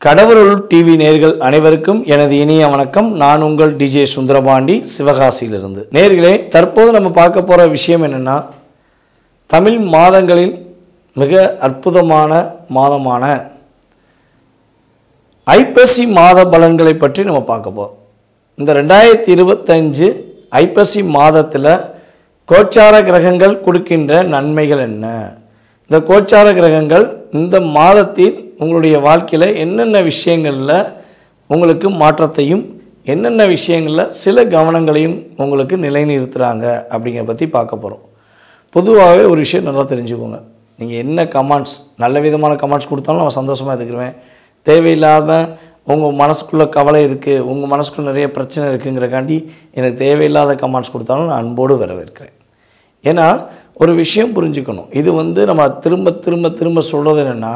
கடவுள் டிவி நேயர்கள் அனைவருக்கும் எனது இனிய வணக்கம். நான் உங்கள் டிஜே சுந்தரபாண்டி, சிவகாசியிலிருந்து. நேயர்களே, தற்போது நம்ம பார்க்க போகிற விஷயம் என்னென்னா, தமிழ் மாதங்களில் மிக அற்புதமான மாதமான ஐப்பசி மாத பலன்களை பற்றி நம்ம பார்க்க போகிறோம். இந்த 2025 ஐப்பசி மாதத்தில் கோச்சார கிரகங்கள் கொடுக்கின்ற நன்மைகள் என்ன, இந்த கோச்சார கிரகங்கள் இந்த மாதத்தில் உங்களுடைய வாழ்க்கையில் என்னென்ன விஷயங்களில் உங்களுக்கு மாற்றத்தையும் என்னென்ன விஷயங்களில் சில கவனங்களையும் உங்களுக்கு நிலைநிறுத்துகிறாங்க அப்படிங்கிற பற்றி பார்க்க போகிறோம். பொதுவாகவே ஒரு விஷயம் நல்லா தெரிஞ்சுக்கோங்க. நீங்கள் என்ன கமெண்ட்ஸ், நல்ல விதமான கமெண்ட்ஸ் கொடுத்தாலும் நான் சந்தோஷமாக எடுத்துக்கிடுவேன். தேவையில்லாமல் உங்கள் மனசுக்குள்ளே கவலை இருக்குது, உங்கள் மனசுக்குள்ளே நிறைய பிரச்சனை இருக்குங்கிறக்காண்டி எனக்கு தேவையில்லாத கமெண்ட்ஸ் கொடுத்தாலும் நான் அன்போடு வரவேற்கிறேன். ஏன்னா ஒரு விஷயம் புரிஞ்சுக்கணும். இது நம்ம திரும்ப திரும்ப திரும்ப சொல்கிறது என்னென்னா,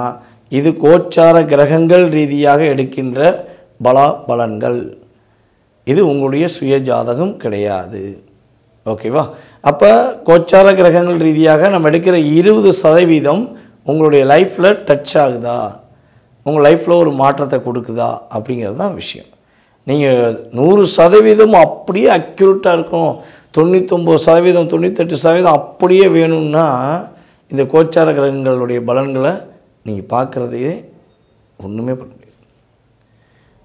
இது கோச்சார கிரகங்கள் ரீதியாக எடுக்கின்ற பலன்கள். இது உங்களுடைய சுய ஜாதகம் கிடையாது. ஓகேவா? அப்போ கோச்சார கிரகங்கள் ரீதியாக நம்ம எடுக்கிற 20% உங்களுடைய லைஃப்பில் டச் ஆகுதா, உங்கள் லைஃப்பில் ஒரு மாற்றத்தை கொடுக்குதா அப்படிங்கிறது தான் விஷயம். நீங்கள் 100% அப்படியே அக்யூரேட்டாக இருக்கும், 99%, 98% அப்படியே வேணும்னா இந்த கோச்சார கிரகங்களுடைய பலன்களை நீங்கள் பார்க்குறதையே ஒன்றுமே பண்ண முடியாது.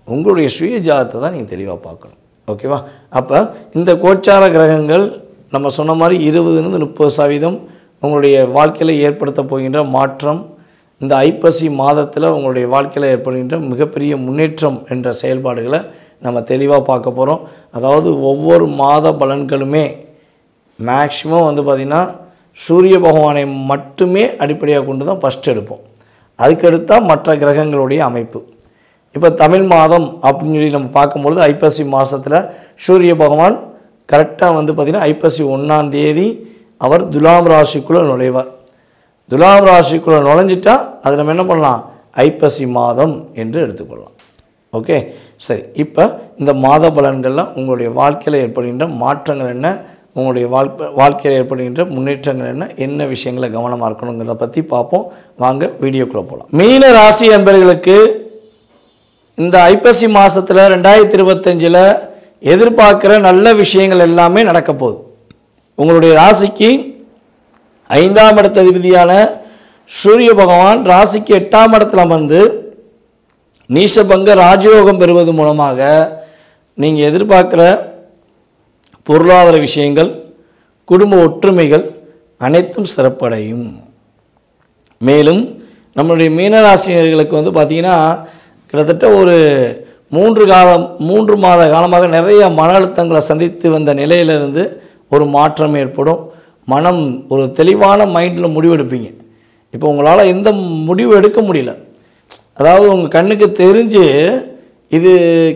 உங்களுடைய சுய ஜாதத்தை தான் நீங்கள் தெளிவாக பார்க்கணும். ஓகேவா? அப்போ இந்த கோச்சார கிரகங்கள் நம்ம சொன்ன மாதிரி 20-30% உங்களுடைய வாழ்க்கையில் ஏற்படுத்த போகின்ற மாற்றம், இந்த ஐப்பசி மாதத்தில் உங்களுடைய வாழ்க்கையில் ஏற்படுகின்ற மிகப்பெரிய முன்னேற்றம் என்ற செயல்பாடுகளை நம்ம தெளிவாக பார்க்க போகிறோம். அதாவது ஒவ்வொரு மாத பலன்களுமே மேக்ஸிமம் பார்த்திங்கன்னா சூரிய பகவானை மட்டுமே அடிப்படையாக கொண்டு தான் ஃபஸ்ட் எடுப்போம். அதுக்கடுத்தால் மற்ற கிரகங்களுடைய அமைப்பு. இப்போ தமிழ் மாதம் அப்படின்னு சொல்லி நம்ம பார்க்கும்பொழுது ஐப்பசி மாதத்தில் சூரிய பகவான் கரெக்டாக பார்த்திங்கன்னா ஐப்பசி 1ஆம் தேதி அவர் துலாம் ராசிக்குள்ளே நுழைவார். துலாம் ராசிக்குள்ளே நுழைஞ்சிட்டால் அதை நம்ம என்ன பண்ணலாம், ஐப்பசி மாதம் என்று எடுத்துக்கொள்ளலாம். ஓகே, சரி. இப்போ இந்த மாத பலன்கள்லாம் உங்களுடைய வாழ்க்கையில் ஏற்படுகின்ற மாற்றங்கள் என்ன, உங்களுடைய வாழ்க்கையில் ஏற்படுகின்ற முன்னேற்றங்கள் என்ன, என்ன விஷயங்களை கவனமாக இருக்கணுங்கிறத பற்றி பார்ப்போம். வாங்க வீடியோக்குள்ளே போகலாம். மீன ராசி என்பவர்களுக்கு இந்த ஐப்பசி மாதத்தில் 2025 எதிர்பார்க்குற நல்ல விஷயங்கள் எல்லாமே நடக்க போகுது. உங்களுடைய ராசிக்கு 5ஆம் இடத்த அதிபதியான சூரிய பகவான் ராசிக்கு 8ஆம் இடத்துல அமர்ந்து நீசபங்க ராஜயோகம் பெறுவது மூலமாக நீங்கள் எதிர்பார்க்குற பொருளாதார விஷயங்கள், குடும்ப ஒற்றுமைகள் அனைத்தும் சிறப்படையும். மேலும் நம்மளுடைய மீனராசினியர்களுக்கு பார்த்திங்கன்னா கிட்டத்தட்ட ஒரு 3 மாத காலமாக நிறைய மன அழுத்தங்களை சந்தித்து வந்த நிலையிலிருந்து ஒரு மாற்றம் ஏற்படும். மனம் ஒரு தெளிவான மைண்டில் முடிவெடுப்பீங்க. இப்போ உங்களால் எந்த முடிவு எடுக்க முடியல. அதாவது உங்கள் கண்ணுக்கு தெரிஞ்சு இது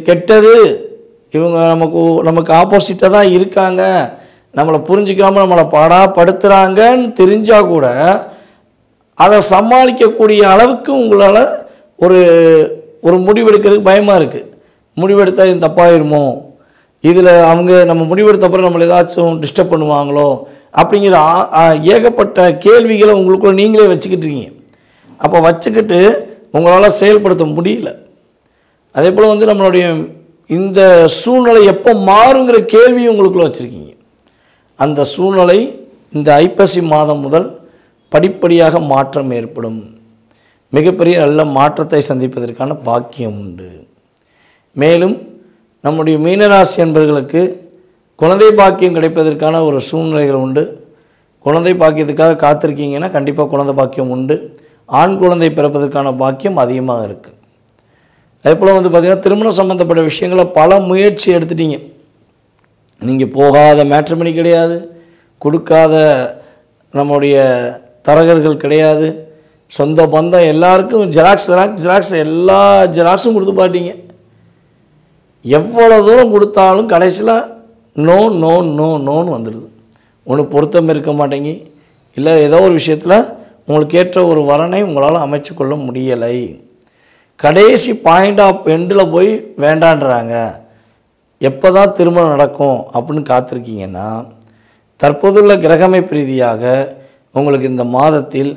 கெட்டது, இவங்க நமக்கு ஆப்போசிட்டாக தான் இருக்காங்க, நம்மளை புரிஞ்சிக்காமல் நம்மளை படுத்துகிறாங்கன்னு தெரிஞ்சால் கூட அதை சமாளிக்கக்கூடிய அளவுக்கு உங்களால் ஒரு முடிவெடுக்கிறதுக்கு பயமாக இருக்குது. முடிவெடுத்தால் இது தப்பாயிருமோ, இதில் நம்ம முடிவெடுத்தப்பறம் நம்மளை ஏதாச்சும் டிஸ்டர்ப் பண்ணுவாங்களோ அப்படிங்கிற ஏகப்பட்ட கேள்விகளை உங்களுக்குள்ள நீங்களே வச்சுக்கிட்டு இருக்கீங்க. அப்போ வச்சுக்கிட்டு உங்களால் செயல்படுத்த முடியல. அதே போல் நம்மளுடைய இந்த சூழ்நிலை எப்போ மாறுங்கிற கேள்வியும் உங்களுக்குள்ள வச்சுருக்கீங்க. அந்த சூழ்நிலை இந்த ஐப்பசி மாதம் முதல் படிப்படியாக மாற்றம் ஏற்படும். மிகப்பெரிய நல்ல மாற்றத்தை சந்திப்பதற்கான பாக்கியம் உண்டு. மேலும் நம்முடைய மீனராசி என்பவர்களுக்கு குழந்தை பாக்கியம் கிடைப்பதற்கான ஒரு சூழ்நிலைகள் உண்டு. குழந்தை பாக்கியத்துக்காக காத்திருக்கீங்கன்னா கண்டிப்பாக குழந்தை பாக்கியம் உண்டு. ஆண் குழந்தை பிறப்பதற்கான பாக்கியம் அதிகமாக இருக்குது. அதே போல் பார்த்திங்கன்னா திருமணம் சம்மந்தப்பட்ட விஷயங்களை பல முயற்சி எடுத்துட்டீங்க. நீங்கள் போகாத மேட்ரிமனி கிடையாது, கொடுக்காத நம்முடைய தரகர்கள் கிடையாது, சொந்த பந்தம் எல்லாருக்கும் ஜெராக்ஸ் எல்லா ஜெராக்ஸும் கொடுத்து பாட்டீங்க. எவ்வளோ தூரம் கொடுத்தாலும் கடைசியில் நோன்னு வந்துடுது. ஒன்று பொருத்தம் இருக்க மாட்டேங்கி, இல்லை ஏதோ ஒரு விஷயத்தில் உங்களுக்கு ஏற்ற ஒரு வரனை உங்களால் அமைச்சு கொள்ள முடியலை. கடைசி பாயிண்ட் ஆஃப் எண்டில் போய் வேண்டான்றாங்க. எப்போ தான் திருமணம் நடக்கும் அப்படின்னு காத்திருக்கீங்கன்னா, தற்போதுள்ள கிரகமைப்பு ரீதியாக உங்களுக்கு இந்த மாதத்தில்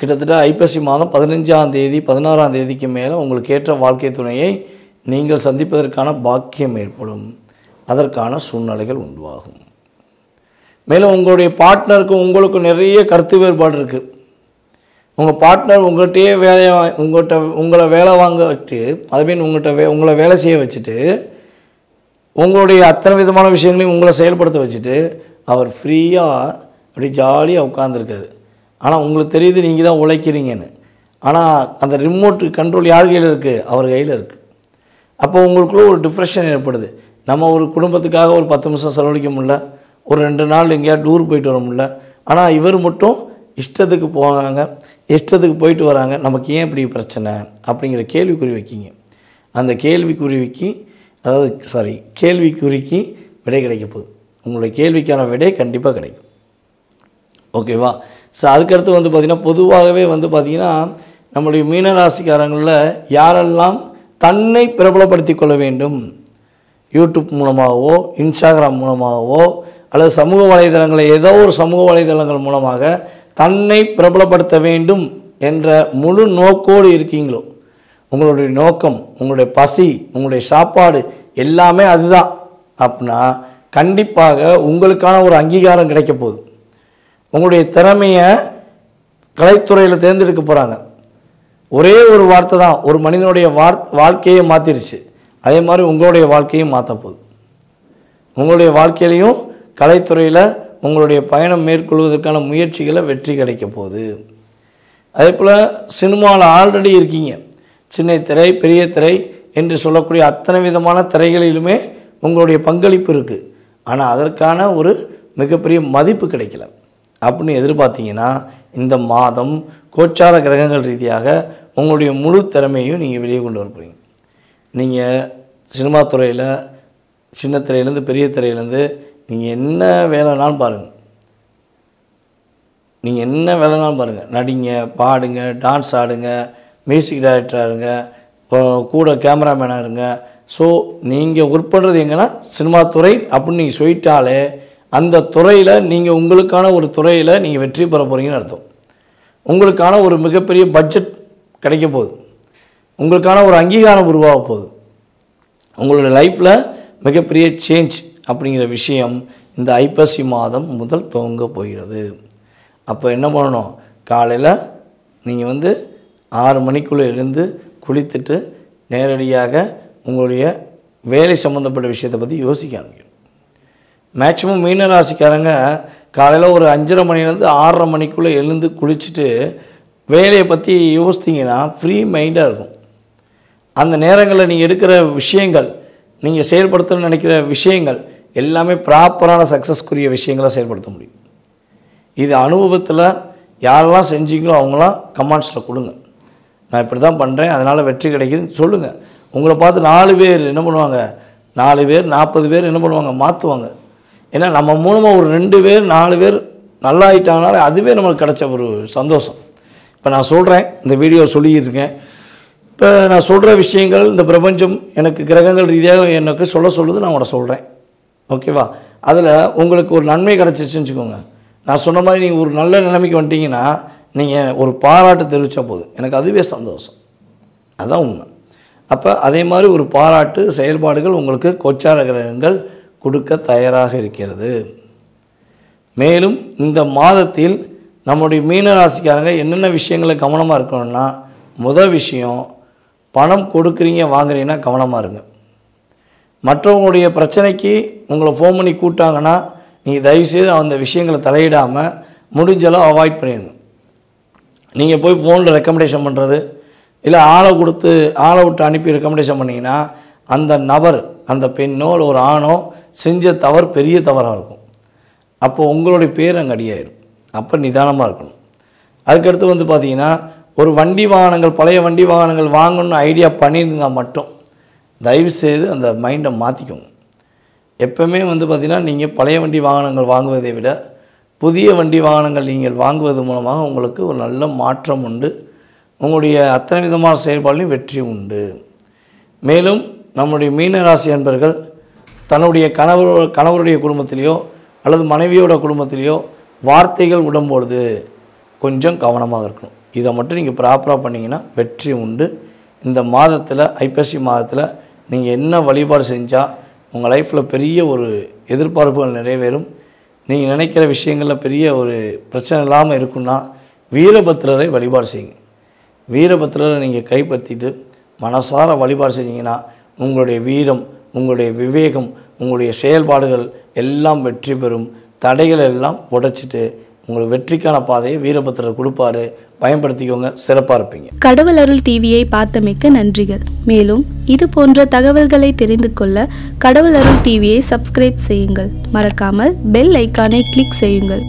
கிட்டத்தட்ட ஐப்பசி மாதம் 15ஆம் தேதி 16ஆம் தேதிக்கு மேலே உங்களுக்கு ஏற்ற வாழ்க்கை துணையை நீங்கள் சந்திப்பதற்கான பாக்கியம் ஏற்படும். அதற்கான சூழ்நிலைகள் உருவாகும். மேலும் உங்களுடைய பார்ட்னருக்கும் உங்களுக்கும் நிறைய கருத்து வேறுபாடு இருக்குது. உங்கள் பார்ட்னர் உங்கள்கிட்டயே உங்களை வேலை வாங்க வச்சு அதுமாரி உங்களை வேலை செய்ய வச்சுட்டு உங்களுடைய அத்தனை விதமான விஷயங்களையும் உங்களை செயல்படுத்த வச்சுட்டு அவர் ஃப்ரீயாக அப்படி ஜாலியாக உட்காந்துருக்காரு. ஆனால் உங்களுக்கு தெரியுது நீங்கள் தான் உழைக்கிறீங்கன்னு. ஆனால் அந்த ரிமோட் கண்ட்ரோல் யார் கையில் இருக்குது? அவர் கையில் இருக்குது. அப்போ உங்களுக்குள்ளே ஒரு டிப்ரெஷன் ஏற்படுது. நம்ம ஒரு குடும்பத்துக்காக ஒரு 10 நிமிஷம் செலவழிக்க முடியல, ஒரு 2 நாள் எங்கேயாவது டூர் போயிட்டு வர முடியல. ஆனால் இவர் மட்டும் இஷ்டத்துக்கு போகிறாங்க, இஷ்டத்துக்கு போயிட்டு வராங்க. நமக்கு ஏன் இப்படி பிரச்சனை அப்படிங்கிற கேள்விக்குறி வைக்கிங்க. அந்த கேள்விக்குறிக்கு விடை கிடைக்க போகுது. உங்களுடைய கேள்விக்கான விடை கண்டிப்பாக கிடைக்கும். ஓகேவா? ஸோ அதுக்கடுத்து பார்த்திங்கன்னா பொதுவாகவே பார்த்திங்கன்னா நம்முடைய மீனராசிக்காரங்களில் யாரெல்லாம் தன்னை பிரபலப்படுத்தி கொள்ள வேண்டும், யூடியூப் மூலமாகவோ இன்ஸ்டாகிராம் மூலமாகவோ அல்லது சமூக வலைதளங்களை ஏதோ ஒரு சமூக வலைதளங்கள் மூலமாக தன்னை பிரபலப்படுத்த வேண்டும் என்ற முழு நோக்கோடு இருக்கீங்களோ, உங்களுடைய நோக்கம், உங்களுடைய பசி, உங்களுடைய சாப்பாடு எல்லாமே அதுதான் அப்படின்னா கண்டிப்பாக உங்களுக்கான ஒரு அங்கீகாரம் கிடைக்க போகுது. உங்களுடைய திறமையை கலைத்துறையில் தேர்ந்தெடுக்க போகிறாங்க. ஒரே ஒரு வார்த்தை தான் ஒரு மனிதனுடைய வாழ்க்கையை மாற்றிருச்சு. அதே மாதிரி உங்களுடைய வாழ்க்கையும் மாற்ற போகுது. உங்களுடைய வாழ்க்கையிலையும் கலைத்துறையில் உங்களுடைய பயணம் மேற்கொள்வதற்கான முயற்சிகளை வெற்றி கிடைக்க போகுது. அதே போல் சினிமாவில் ஆல்ரெடி இருக்கீங்க. சின்ன திரை, பெரிய திரை என்று சொல்லக்கூடிய அத்தனை விதமான திரைகளிலுமே உங்களுடைய பங்களிப்பு இருக்குது. ஆனால் அதற்கான ஒரு மிகப்பெரிய மதிப்பு கிடைக்கல அப்படின்னு எதிர்பார்த்தீங்கன்னா இந்த மாதம் கோச்சார கிரகங்கள் ரீதியாக உங்களுடைய முழு திறமையும் நீங்கள் வெளியே கொண்டு வரப்போறீங்க. நீங்கள் சினிமா துறையில் சின்ன திரையிலேருந்து பெரிய திரையிலேருந்து நீங்கள் என்ன வேலைனாலும் பாருங்கள். நடிங்க, பாடுங்க, டான்ஸ் ஆடுங்க, மியூசிக் டைரக்டராக இருங்க, கூட கேமராமேனாக இருங்க. ஸோ நீங்கள் ஒர்க் பண்ணுறது எங்கன்னா சினிமா துறை அப்படின்னு நீங்கள் சொல்லிட்டாலே அந்த துறையில் நீங்கள் உங்களுக்கான ஒரு துறையில் நீங்கள் வெற்றி பெற போகிறீங்கன்னு அர்த்தம். உங்களுக்கான ஒரு மிகப்பெரிய பட்ஜெட் கிடைக்க போகுது. உங்களுக்கான ஒரு அங்கீகாரம் உருவாக போகுது. உங்களுடைய லைஃப்பில் மிகப்பெரிய சேஞ்ச் அப்படிங்கிற விஷயம் இந்த ஐப்பசி மாதம் முதல் துவங்க போகிறது. அப்போ என்ன பண்ணணும்? காலையில் நீங்கள் 6 மணிக்குள்ளே எழுந்து குளித்துட்டு நேரடியாக உங்களுடைய வேலை சம்மந்தப்பட்ட விஷயத்தை பற்றி யோசிக்க ஆரம்பிக்கணும். மேக்ஸிமம் மீனராசிக்காரங்க காலையில் ஒரு 5:30 மணிலேருந்து 6:30 மணிக்குள்ளே எழுந்து குளிச்சுட்டு வேலையை பற்றி யோசித்தீங்கன்னா ஃப்ரீ மைண்டாக இருக்கும். அந்த நேரங்களில் நீங்கள் எடுக்கிற விஷயங்கள், நீங்கள் செயல்படுத்தணும்னு நினைக்கிற விஷயங்கள் எல்லாமே ப்ராப்பரான சக்ஸஸ்க்குரிய விஷயங்களை செயல்படுத்த முடியும். இது அனுபவத்தில் யாரெல்லாம் செஞ்சீங்களோ அவங்களாம் கமெண்ட்ஸில் கொடுங்க. நான் இப்படி தான் பண்ணுறேன், அதனால் வெற்றி கிடைக்குதுன்னு சொல்லுங்கள். உங்களை பார்த்து 4 பேர் என்ன பண்ணுவாங்க? 4 பேர் 40 பேர் என்ன பண்ணுவாங்க? மாற்றுவாங்க. ஏன்னா நம்ம மூலமாக ஒரு 2 பேர் 4 பேர் நல்லா ஆகிட்டாங்கனால அதுவே நம்மளுக்கு கிடைச்ச ஒரு சந்தோஷம். இப்போ நான் சொல்கிறேன், இந்த வீடியோ சொல்லியிருக்கேன். இப்போ நான் சொல்கிற விஷயங்கள் இந்த பிரபஞ்சம் எனக்கு கிரகங்கள் ரீதியாக எனக்கு சொல்லுது, நான் உங்களை சொல்கிறேன். ஓகேவா? அதில் உங்களுக்கு ஒரு நன்மை கிடச்சிச்சுன்னு வச்சுக்கோங்க. நான் சொன்ன மாதிரி நீங்கள் ஒரு நல்ல நிலைமைக்கு வந்துட்டீங்கன்னா நீங்கள் ஒரு பாராட்டு தெரிவித்தா போதும், எனக்கு அதுவே சந்தோஷம். அதுதான் உண்மை. அப்போ அதே மாதிரி ஒரு பாராட்டு செயல்பாடுகள் உங்களுக்கு கோச்சார கிரகங்கள் கொடுக்க தயாராக இருக்கிறது. மேலும் இந்த மாதத்தில் நம்முடைய மீனராசிக்காரங்க என்னென்ன விஷயங்களை கவனமாக இருக்கணும்னா, முதல் விஷயம், பணம் கொடுக்குறீங்க வாங்குறீங்கன்னா கவனமாக இருங்க. மற்றவங்களுடைய பிரச்சனைக்கு உங்களை ஃபோன் பண்ணி கூப்பிட்டாங்கன்னா நீங்கள் தயவுசெய்து அந்த விஷயங்களை தலையிடாமல் முடிஞ்சளவு அவாய்ட் பண்ணிடுங்க. நீங்கள் போய் ஃபோனில் ரெக்கமெண்டேஷன் பண்ணுறது இல்லை ஆளை விட்டு அனுப்பி ரெக்கமெண்டேஷன் பண்ணிங்கன்னா அந்த நபர், அந்த பெண்ணோ இல்லை ஒரு ஆணோ செஞ்ச தவறு பெரிய தவறாக இருக்கும். அப்போ உங்களுடைய பேர் அங்கே அடியாயிடும். அப்போ நிதானமாக இருக்கணும். அதுக்கடுத்து பார்த்திங்கன்னா ஒரு வண்டி வாகனங்கள், பழைய வண்டி வாகனங்கள் வாங்கணும்னு ஐடியா பண்ணியிருந்தால் மட்டும் தயவுசெய்து அந்த மைண்டை மாற்றிக்கோங்க. எப்போவுமே பார்த்திங்கன்னா நீங்கள் பழைய வண்டி வாகனங்கள் வாங்குவதை விட புதிய வண்டி வாகனங்கள் நீங்கள் வாங்குவது மூலமாக உங்களுக்கு ஒரு நல்ல மாற்றம் உண்டு. உங்களுடைய அத்தனை விதமான செயல்பாடுலையும் வெற்றி உண்டு. மேலும் நம்முடைய மீனராசி அன்பர்கள் தன்னுடைய கணவருடைய குடும்பத்திலேயோ அல்லது மனைவியோட குடும்பத்திலேயோ வார்த்தைகள் விடும்பொழுது கொஞ்சம் கவனமாக இருக்கணும். இதை மட்டும் நீங்கள் ப்ராப்பராக பண்ணிங்கன்னா வெற்றி உண்டு. இந்த மாதத்தில் ஐப்பசி மாதத்தில் நீங்கள் என்ன வழிபாடு செஞ்சால் உங்கள் லைஃப்பில் பெரிய ஒரு எதிர்பார்ப்புகள் நிறைவேறும், நீங்கள் நினைக்கிற விஷயங்களில் பெரிய ஒரு பிரச்சனை இல்லாமல் இருக்குன்னா வீரபத்திரரை வழிபாடு செய்யுங்க. வீரபத்திரரை நீங்கள் கைப்பற்றிட்டு மனசார வழிபாடு செஞ்சீங்கன்னா உங்களுடைய வீரம், உங்களுடைய விவேகம், உங்களுடைய செயல்பாடுகள் எல்லாம் வெற்றி பெறும். தடைகள் எல்லாம் உடைச்சிட்டு உங்களுக்கு வெற்றிக்கான பாதையை வீரபத்திரர் கொடுப்பாரு. பயன்படுத்திக்கோங்க, சிறப்பாக இருப்பீங்க. கடவுள் அருள் டிவியை பார்த்தமைக்கு நன்றிகள். மேலும் இது போன்ற தகவல்களை தெரிந்து கொள்ள கடவுள் அருள் டிவியை சப்ஸ்கிரைப் செய்யுங்கள். மறக்காமல் பெல் ஐக்கானை கிளிக் செய்யுங்கள்.